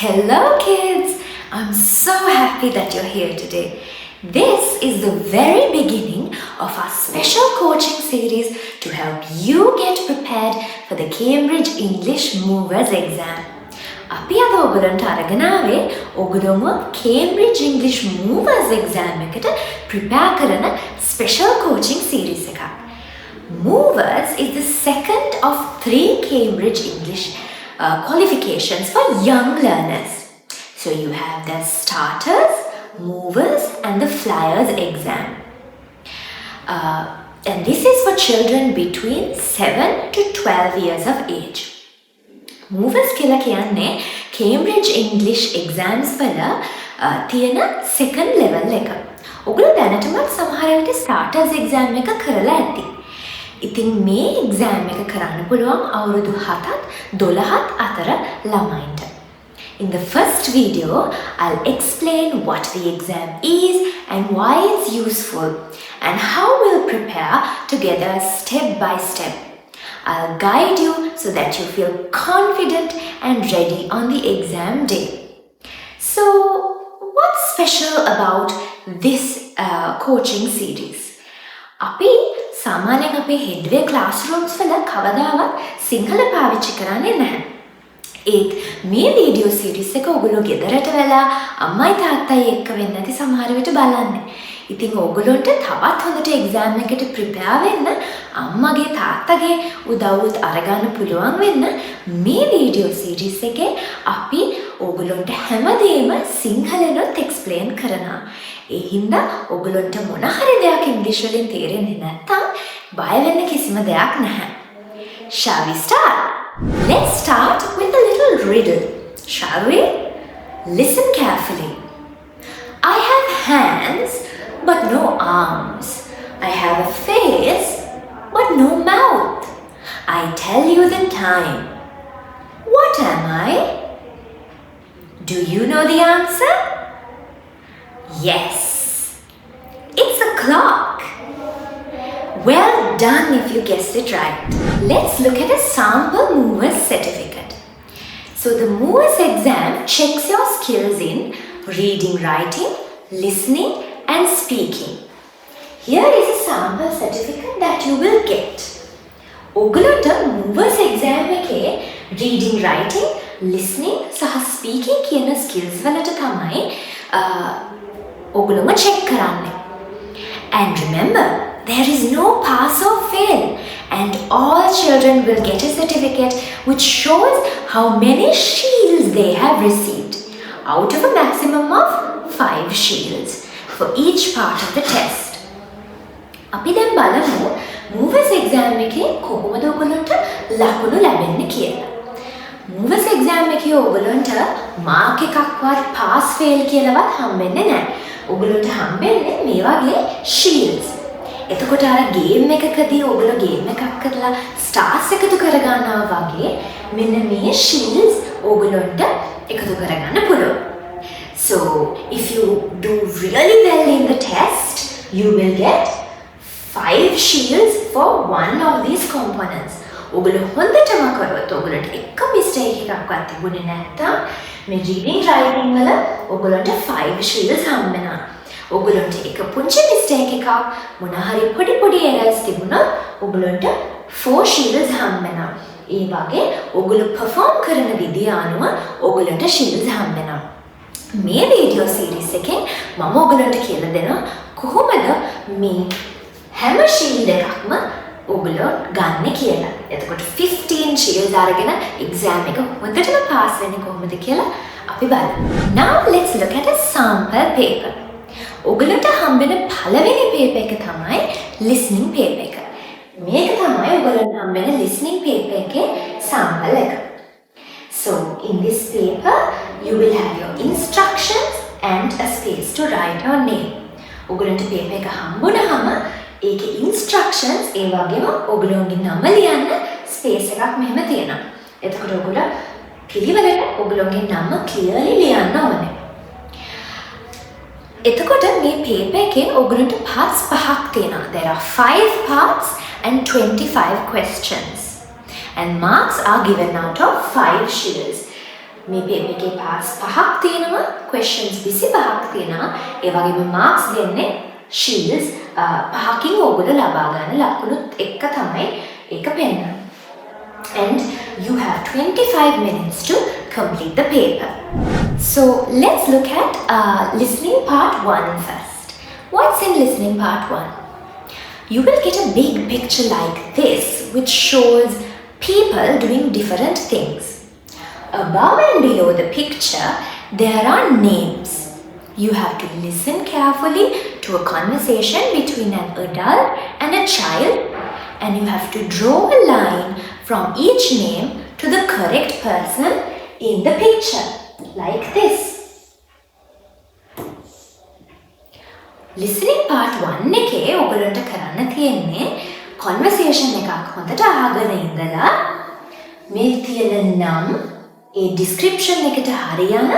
Hello kids! I'm so happy that you're here today. This is the very beginning of our special coaching series to help you get prepared for the Cambridge English Movers exam. අපි අද ඔයගලන්ට අරගෙන ආවේ ඔයගොල්ලෝම Cambridge English Movers exam එකට prepare කරන special coaching series එකක්. Movers is the second of 3 Cambridge English qualifications for young learners. So you have the starters, movers and the flyers exam. And this is for children between 7 to 12 years of age. Movers කියලා කියන්නේ Cambridge English exams වල තියෙන second level එක. ඔයගොල්ලෝ දැනටමත් සමහර විට starters exam එක කරලා ඇති. ඉතින් මේ exam එක කරන්න පුළුවන් අවුරුදු 7ත් 12ත් අතර ළමයින්ට. In the first video, I'll explain what the exam is and why it's useful and how we'll prepare together step by step. I'll guide you so that you feel confident and ready on the exam day. So, what's special about this coaching series? අපි සාමාන්‍යයෙන් අපේ headway classrooms වල කවදාවත් සිංහල පාවිච්චි කරන්නේ නැහැ. ඒත් මේ වීඩියෝ සීරීස් එක ඔයගොල්ලෝ ගෙදරට වෙලා අම්මයි තාත්තයි එක්ක වෙන්න ඇති සමහර විට බලන්නේ. ඉතින් ඔයගොල්ලොන්ට තවත් හොඳට එක්සෑම් එකට ප්‍රිපෙයාර් වෙන්න අම්මගේ තාත්තගේ උදව්වත් අරගන්න පුළුවන් වෙන්න මේ වීඩියෝ සීරීස් එකේ අපි ඔයගොල්ලොන්ට හැමදේම සිංහලෙන්වත් එක්ස්ප්ලেইন කරනවා. ඒ හින්දා ඔයගොල්ලොන්ට මොන හරි දෙයක් ඉංග්‍රීසි වලින් තේරෙන්නේ නැත්නම් බය වෙන්න කිසිම දෙයක් නැහැ. Shall we start? Let's start with a little riddle, shall we? Listen carefully. I have hands but no arms. I have a face but no mouth. I tell you the time. What am I? Do you know the answer? Yes. It's a clock. Well done if you guessed it right. Let's look at a sample Movers certificate. So the Movers exam checks your skills in reading, writing, listening and speaking. Here is a sample certificate that you will get. ඔයගොල්ලන්ට Movers exam එකේ reading, writing, listening සහ speaking කියන skills වලට තමයි ඔයගොල්ලෝම check කරන්නේ. And remember, there is no pass or fail, and all children will get a certificate which shows how many shields they have received out of a maximum of 5 shields for each part of the test. අපි දැන් බලමු Movers exam එකේ කොහොමද ඔයගොල්ලන්ට ලකුණු ලැබෙන්නේ කියලා. Movers exam එකේ ඔයගොල්ලන්ට මාක් එකක්වත් pass fail කියලාවත් හම්බෙන්නේ නැහැ. ඔයගොල්ලන්ට හම්බෙන්නේ මේ වගේ shields. එතකොට අර ගේම් එකකදී ඔයගොල්ලෝ ගේම් එකක් කරලා ස්ටාර්ස් එකතු කරගන්නවා වගේ මෙන්න මේ shields ඔයගොල්ලන්ට එකතු කරගන්න පුළුවන්. So, if you do really well in the test, you will get 5 shields for one of these components. ඔයගොල්ලෝ හොඳටම කරොත් ඔයගොල්ලන්ට එක mistake එකක්වත් තිබුණේ නැත්නම් මේ reading writing වල ඔයගොල්ලන්ට 5 shields හම්බෙනවා. ඔයගොල්ලන්ට එක පුංචි mistake එකක් මොන හරි පොඩි errors තිබුණොත් ඔයගොල්ලන්ට 4 shields හම්බෙනවා. ඒ වගේ ඔයගොල්ලෝ perform කරන විදිය අනුව ඔයගොල්ලන්ට shields හම්බෙනවා. මේ වීඩියෝ සීරීස් එකෙන් මම ඔයගොල්ලන්ට කියලා දෙනවා කොහොමද මේ හැම shield එකක්ම ඔයගොල්ලෝ ගන්න කියලා. එතකොට 15 shields අරගෙන exam එක හොඳටම pass වෙන්නේ කොහොමද කියලා අපි බලමු. Now let's look at a sample paper. ඔයගොල්ලන්ට හම්බෙන පළවෙනි paper එක තමයි listening paper එක. මේක තමයි ඔයගොල්ලන්ට හම්බෙන listening paper එකේ sample එක. So in this paper you will have your instructions and a space to write your name. ඔයගොල්ලන්ට paper එක හම්බුනහම ඒකේ instructions ඒ වගේම ඔයගොල්ලෝගේ නම ලියන්න space එකක් මෙහෙම තියෙනවා. එතකොට ඔයගොල්ලෝ පිළිවෙලට ඔයගොල්ලෝගේ නම clearly ලියන්න ඕනේ. එතකොට මේ paper එකේ ඔයගොල්ලන්ට parts 5ක් තියෙනවා. There are 5 parts and 25 questions. And marks are given out of 5 shields. මේ paper එකේ parts 5ක් තියෙනවා, questions 25ක් තියෙනවා. ඒ වගේම marks දෙන්නේ shields 5කින් ඕගොල්ලෝ ලබා ගන්න ලකුණුත් එක්ක තමයි ඒක පෙන්නන්නේ. And you have 25 minutes to complete the paper. So let's look at listening part 1 first. What's in listening part 1? You will get a big picture like this, which shows people doing different things. Above and below the picture, there are names. You have to listen carefully to a conversation between an adult and a child, and you have to draw a line from each name to the correct person in the picture, like this. Listening part 1 එකේ ඔයගොල්ලන්ට කරන්න තියෙන්නේ conversation එකක් හොඳට අහගෙන ඉඳලා මේ තියෙන නම් ඒ description එකට හරියන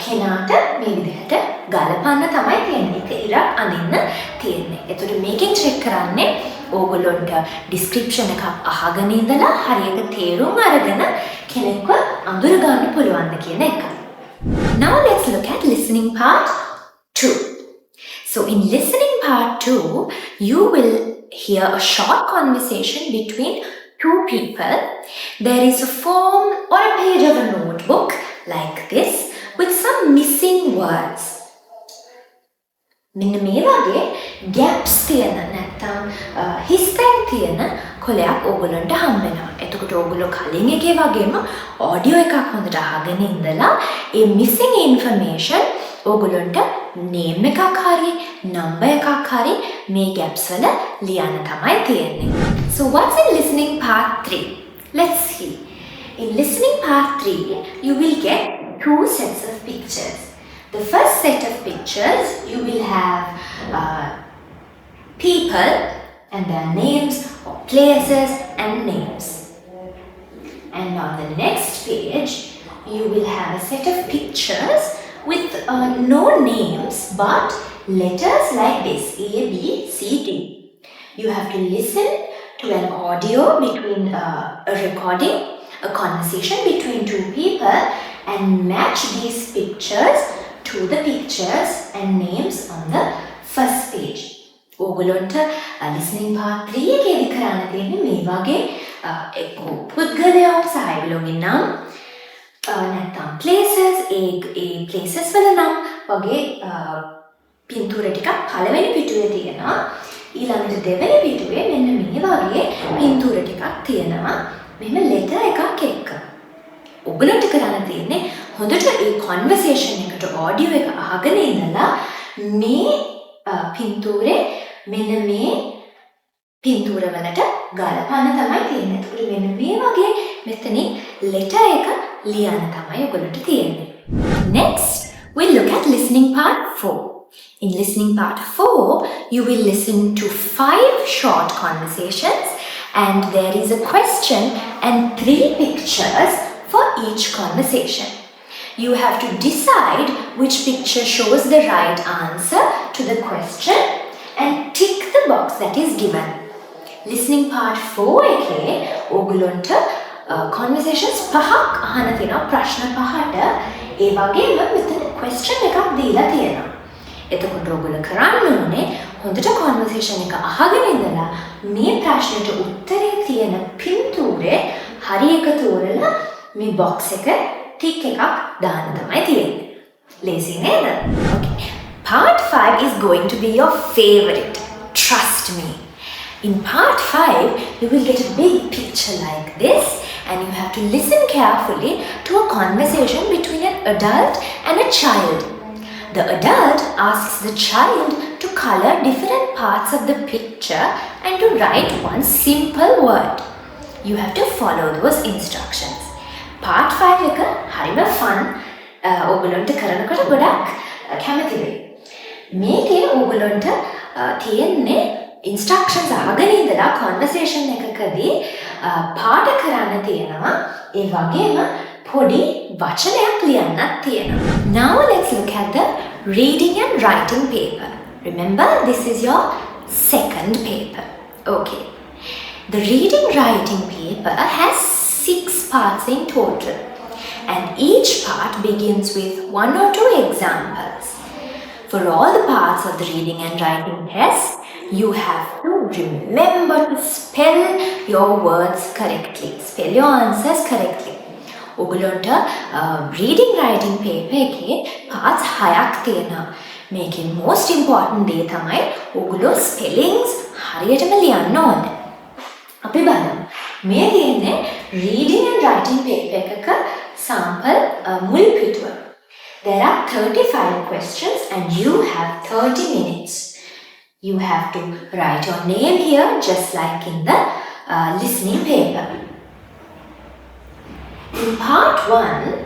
කෙනාට මේ විදිහට ගලපන්න තමයි තියෙන්නේ. ඒක ඉරක් අඳින්න තියෙන්නේ. එතකොට මේකෙන් check කරන්නේ ඕගොල්ලන්ට description එකක් අහගෙන ඉඳලා හරියට තේරුම් අරගෙන කෙනෙක්ව අඳුර ගන්න පුළුවන්ද කියන එක. Now let's look at listening part 2. So in listening part 2, you will hear a short conversation between two people. There is a form or a page of a notebook like this with some missing words. මෙන්න මේ වගේ gaps තියෙන නැත්නම් හිස්තැන් තියෙන කොලයක් ඕගොල්ලන්ට හම්බ වෙනවා. එතකොට ඕගොල්ලෝ කලින් එකේ වගේම audio එකක් හොඳට අහගෙන ඉඳලා ඒ missing information ඕගොල්ලන්ට name එකක් හරි number එකක් හරි මේ gaps වල ලියන්න තමයි තියෙන්නේ. So what's in listening part 3? Let's see. In listening part 3, you will get 2 sets of pictures. The first set of pictures, you will have people and their names, or places and names. And on the next page, you will have a set of pictures with no names but letters like this, A, B, C, D. You have to listen to an audio between a recording, a conversation between two people, and match these pictures to the pictures and names on the first page. ඕගොල්ලන්ට listening part 3 එකේදී කරන්න තියෙන්නේ මේ වගේ එක්ක පුද්ගලයන් සහ ඒගොල්ලෝගේ නම් නැත්නම් places ඒ places වල නම් වගේ පින්තූර ටිකක් පළවෙනි පිටුවේ තියෙනවා. ඊළඟට දෙවෙනි පිටුවේ මෙන්න මේ වගේ පින්තූර ටිකක් තියෙනවා. මෙන්න letter එකක් එක්ක. ඔයගලන්ට කරන්න තියෙන්නේ හොඳට ඒ conversation එකට audio එක අහගෙන ඉඳලා මේ පින්තූරේ මෙන්න මේ පින්තූර වලට ගලපන්න තමයි තියෙන්නේ. ඒකට මෙන්න මේ වගේ මෙතනින් letter එක ලියන්න තමයි ඔයගලන්ට තියෙන්නේ. Next, we'll look at listening part 4. In listening part 4, you will listen to 5 short conversations, and there is a question and 3 pictures for each conversation. You have to decide which picture shows the right answer to the question and tick the box that is given. Listening part 4 එකේ ඕගොල්ලන්ට conversations 5ක් අහන්න තියෙනවා, ප්‍රශ්න 5ට. ඒ වගේම මෙතන question එකක් දීලා තියෙනවා. එතකොට ඔයගොල්ලෝ කරන්න ඕනේ හොඳට conversation එක අහගෙන ඉඳලා මේ ප්‍රශ්නෙට උත්තරේ තියෙන පින්තූරේ හරි එක තෝරලා මේ box එක tick එකක් දාන්න තමයි තියෙන්නේ. Lazy නේද? Okay. Part 5 is going to be your favorite. Trust me. In part 5, you will get a big picture like this, and you have to listen carefully to a conversation between an adult and a child. The adult asks the child to color different parts of the picture and to write one simple word. You have to follow those instructions. Part 5 එක හරිම fun. ඕගොල්ලන්ට කරනකොට ගොඩක් කැමති වෙයි. මේකේ ඕගොල්ලන්ට තියෙන්නේ instructions අහගෙන ඉඳලා conversation එකකදී පාඩ කරන්න තියෙනවා. ඒ වගේම පොඩි වචනයක් ලියන්නත් තියෙනවා. Now let's look at the reading and writing paper. Remember, this is your second paper. Okay. The reading writing paper has 6 parts in total. and each part begins with 1 or 2 examples. For all the parts of the reading and writing test, you have to remember to spell your words correctly, spell your answers correctly. ඔගලොන්ට reading writing paper එකේ parts 6ක් තියෙනවා. මේකේ most important දේ තමයි ඔගලෝ spellings හරියටම ලියන්න ඕනේ. අපි බලමු. මේ තියෙන්නේ reading and writing paper එකක sample මුල් පිටුව. There are 35 questions and you have 30 minutes. You have to write your name here just like in the listening paper. In part 1,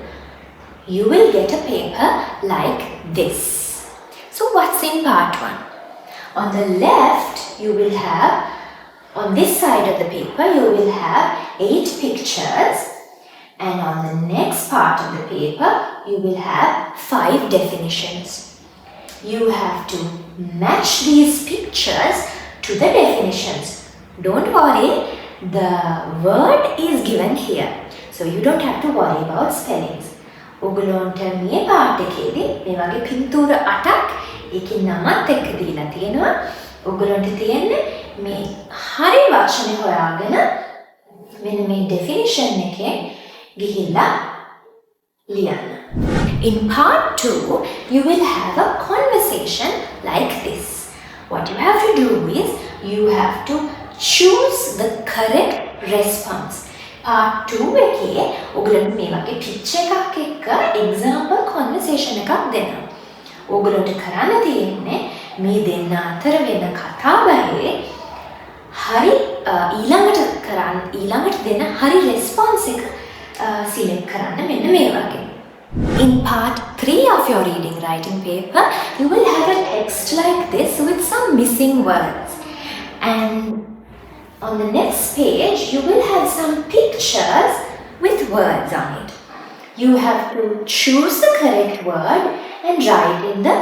you will get a paper like this. So what's in part 1? On the left, you will have, on this side of the paper, you will have 8 pictures. And on the next part of the paper, you will have 5 definitions. You have to match these pictures to the definitions. Don't worry, the word is given here. So you don't have to worry about spellings. ඔගලොන්ට මේ පාඩ එකේදී මේ වගේ පින්තූර 8ක් ඒකේ නමත් එක්ක දීලා තියෙනවා. ඔගලොන්ට තියෙන්නේ මේ හරි වචනේ හොයාගෙන මෙන්න මේ definition එකේ ගිහිල්ලා ලියන්න. In part 2, you will have a conversation like this. What you have to do is you have to choose the correct response. Part 2 එකේ ඔයගලන්ට මේ වගේ picture එකක් එක්ක example conversation එකක් දෙනවා. ඔයගලන්ට කරන්න තියෙන්නේ මේ දෙන්න අතර වෙන කතාබහේ හරි ඊළඟට දෙන හරි response එක select කරන්න මෙන්න මේ වගේ. In part 3 of your reading writing paper, you will have a text like this with some missing words. And on the next page, you will have some pictures with words on it. You have to choose the correct word and write in the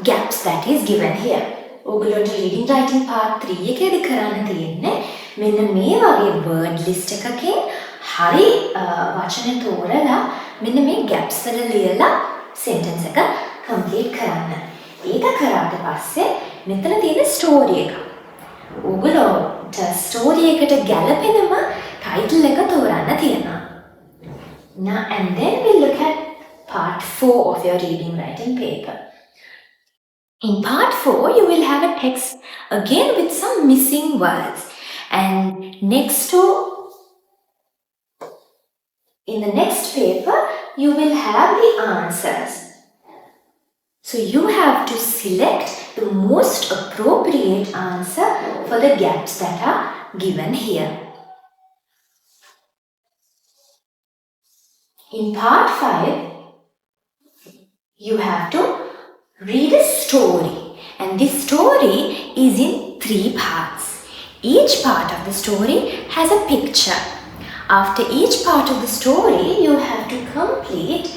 gaps that is given here. ඔගලන්ට reading writing part 3 එකේදී කරන්න තියෙන්නේ මෙන්න මේ වගේ word list එකකින් හරි වචන තෝරලා මෙන්න මේ gaps වල ලියලා sentence එක complete කරන්න. ඒක කරාට පස්සේ මෙතන තියෙන story එක. ඔගලන්ට story එකට ගැලපෙනම title එක තෝරන්න තියෙනවා. Now and then we'll look at part 4 of your reading writing paper. In part 4, you will have a text again with some missing words. And in the next paper, you will have the answers. So you have to select the most appropriate answer for the gaps that are given here. In part 5, you have to read a story, and this story is in 3 parts. Each part of the story has a picture. After each part of the story, you have to complete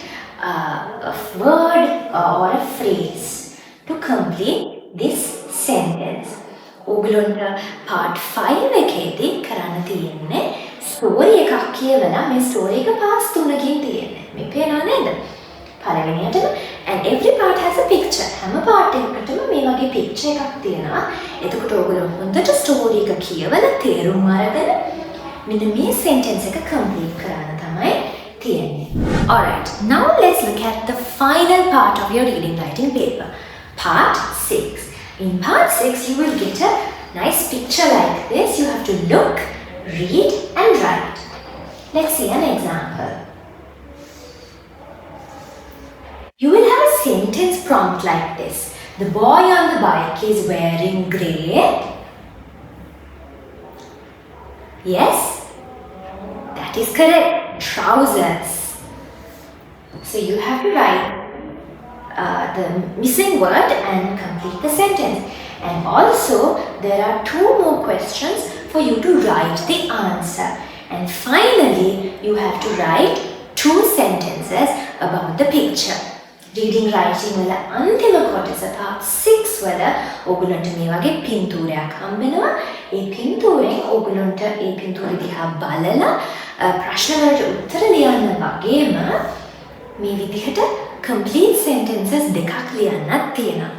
a word or a phrase to complete this sentence. ඔගලොන්ට part 5 එකේදී කරන්න තියෙන්නේ story එකක් කියවලා මේ story එක parts 3කින් තියෙන්නේ. මේ පේනව නේද? පළවෙනියටම and every part has a picture. හැම part එකකටම මේ වගේ picture එකක් තියෙනවා. එතකොට ඔයගොල්ලෝ හොඳට story එක කියවලා තේරුම් අරගෙන මෙන්න මේ sentence එක complete කරන්න තමයි තියෙන්නේ. Alright, now let's look at the final part of your reading writing paper. Part 6. In part 6, you will get a nice picture like this. You have to look, read and write. Let's see an example. You will have a sentence prompt like this. The boy on the bike is wearing grey. Yes, that is correct. Trousers. So you have to write the missing word and complete the sentence. And also, there are 2 more questions for you to write the answer. And finally, you have to write 2 sentences about the picture. Reading writing වල අන්තිම කොටස part 6 වල ඕගොල්ලන්ට මේ වගේ පින්තූරයක් හම්බ වෙනවා. ඒ පින්තූරෙන් ඕගොල්ලන්ට ඒ පින්තූරය දිහා බලලා ප්‍රශ්න වලට උත්තර ලියන්න වගේම මේ විදිහට complete sentences දෙකක් ලියන්නත් තියෙනවා.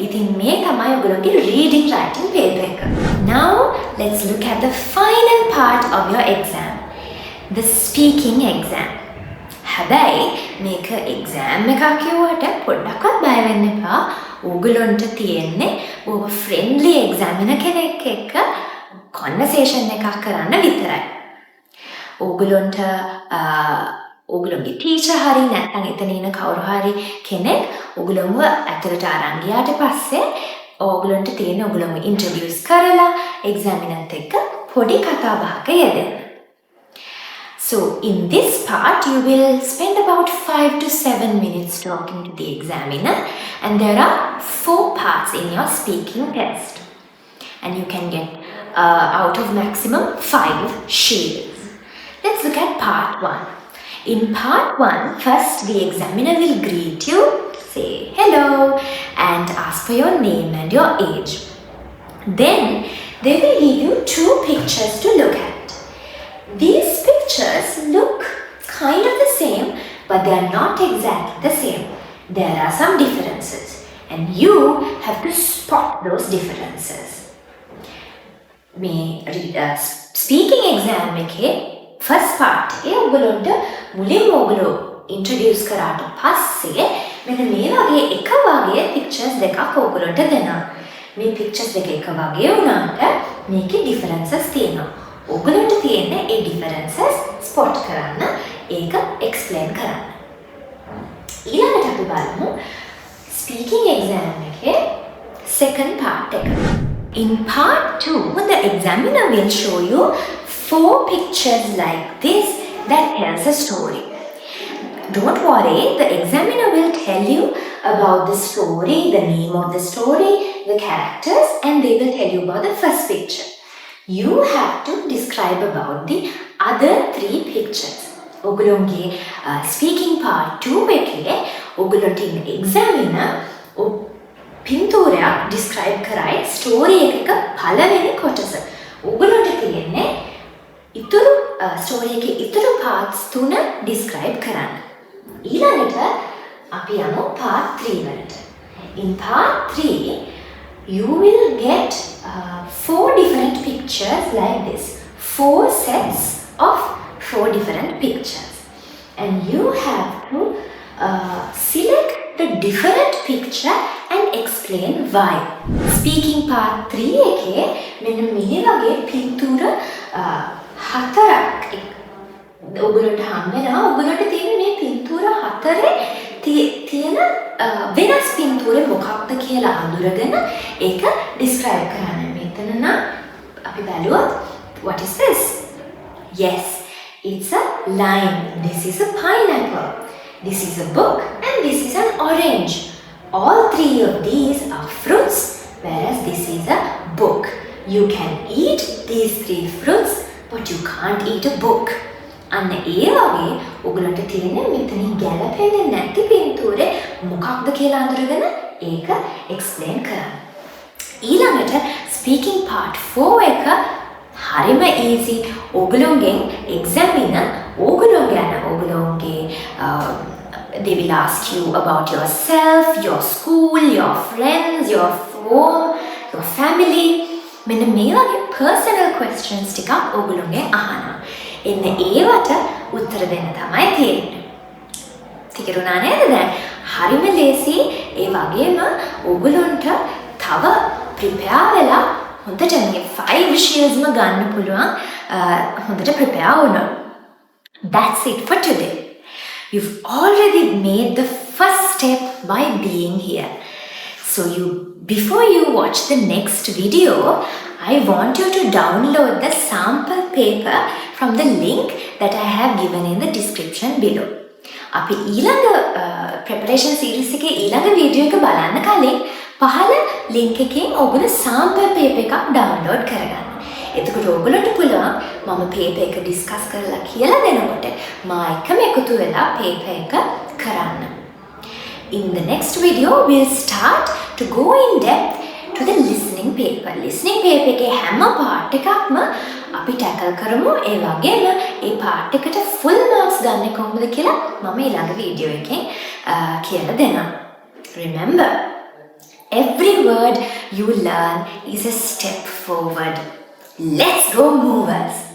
ඉතින් මේ තමයි ඔයගොල්ලෝගේ reading writing paper එක. Now let's look at the final part of your exam. The speaking exam. හැබැයි මේක exam එකක් කියුවට පොඩ්ඩක්වත් බය වෙන්න එපා. ඕගොල්ලන්ට තියෙන්නේ ඔබ friendly examiner කෙනෙක් එක්ක conversation එකක් කරන්න විතරයි. ඕගොල්ලන්ට ඕගොල්ලන්ගේ ටීචර් හරි නැත්නම් එතන ඉන්න කවුරු හරි කෙනෙක් ඕගොල්ලන්ව ඇතුළට අරන් ගියාට පස්සේ ඕගොල්ලන්ට තියෙන ඕගොල්ලන්ව ඉන්ටර්වියුස් කරලා එක්සැමිනර්ත් එක්ක පොඩි කතා බහක යෙදෙන්න. So in this part you will spend about 5 to 7 minutes talking to the examiner, and there are 4 parts in your speaking test, and you can get out of maximum 5 shields. Let's look at part 1. In part 1, first the examiner will greet you, say hello, and ask for your name and your age. Then they will give you 2 pictures to look at. These pictures look kind of the same, but they are not exactly the same. There are some differences, and you have to spot those differences. Speaking exam එකේ first part එකේ ඔයගොල්ලන්ට මුලින්ම ඔයගොල්ලෝ introduce කරාට පස්සේ මෙන්න මේ වගේ එක වගේ pictures දෙකක් ඔයගොල්ලන්ට දෙනවා. මේ pictures දෙක එක වගේ වුණාට මේකේ differences තියෙනවා. ඔයගොල්ලන්ට තියෙන්නේ ඒ differences spot කරන්න, ඒක explain කරන්න. ඊළඟට අපි බලමු speaking exam එකේ second part එක. In part 2, the examiner will show you 4 pictures like this that tells a story. Don't worry, the examiner will tell you about the story, the name of the story, the characters, and they will tell you about the first picture. You have to describe about the other 3 pictures. ඔගොල්ලෝගේ speaking part 2 එකේ ඔගොල්ලන්ට ඉන්න examiner පින්තූරයක් describe කරයි story එකක පළවෙනි කොටස. ඔගොල්ලන්ට තියෙන්නේ ඉතුරු story එකේ ඉතුරු parts 3 describe කරන්න. ඊළඟට අපි යමු part 3 වලට. In part 3 you will get 4 different pictures like this. 4 sets of 4 different pictures. And you have to select the different picture and explain why. Speaking part 3 එකේ මෙන්න මේ වගේ පින්තූර 4ක් ඔයගොල්ලන්ට හම් වෙනවා. ඔයගොල්ලන්ට තියෙන මේ පින්තූර 4 තියෙන වෙනස් පින්තූරේ මොකක්ද කියලා අඳුරගෙන ඒක describe කරන්න. මෙතන නම් අපි බලුවොත් what is this? Yes, it's a lime. This is a pineapple. This is a book, and this is an orange. All 3 of these are fruits, whereas this is a book. You can eat these 3 fruits, but you can't eat a book. අන්න ඒ වගේ ඔයගලන්ට තියෙන්නේ මෙතනින් ගැලපෙන්නේ නැති පින්තූරේ මොකක්ද කියලා අඳුරගෙන ඒක explain කරන්න. ඊළඟට speaking part 4 එක හරිම easy. ඔයගලොන්ගෙන් examiner ඔයගලොන්ගේ they will ask you about yourself, your school, your friends, your home, your family. මෙන්න මේ වගේ personal questions ටිකක් ඔයගලොන්ගෙන් අහනවා. එන්න ඒවට උත්තර දෙන්න තමයි තියෙන්නේ. තේරුණා නේද දැන්? හරිම ලේසි. ඒ වගේම ඔයගලොන්ට තව prepare වෙලා හොඳට මේ 5 shieldsම ගන්න පුළුවන්. හොඳට prepare වුණොත්. That's it for today. You've already made the first step by being here. So before you watch the next video, I want you to download the sample paper from the link that I have given in the description below. අපි ඊළඟ preparation series එකේ ඊළඟ video එක බලන්න කලින් පහළ link එකෙන් ඔයගොල්ලෝ sample paper එකක් download කරගන්න. එතකොට ඔයගොල්ලන්ට පුළුවන් මම paper එක discuss කරලා කියලා දෙනකොට මා එක්කම එකතු වෙලා paper එක කරන්න. In the next video, we'll start to go in depth to the listening paper. Listening paper එකේ හැම part එකක්ම අපි tackle කරමු. ඒ වගේම ඒ part එකට full marks ගන්න කොහොමද කියලා මම ඊළඟ වීඩියෝ එකෙන් කියලා දෙනවා. Remember, every word you learn is a step forward. Let's go movers!